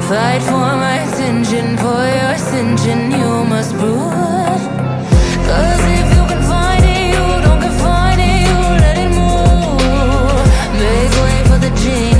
Fight for my attention, for your ascension, you must prove. Cause if you can find it, you don't confine it, you let it move. Make way for the change.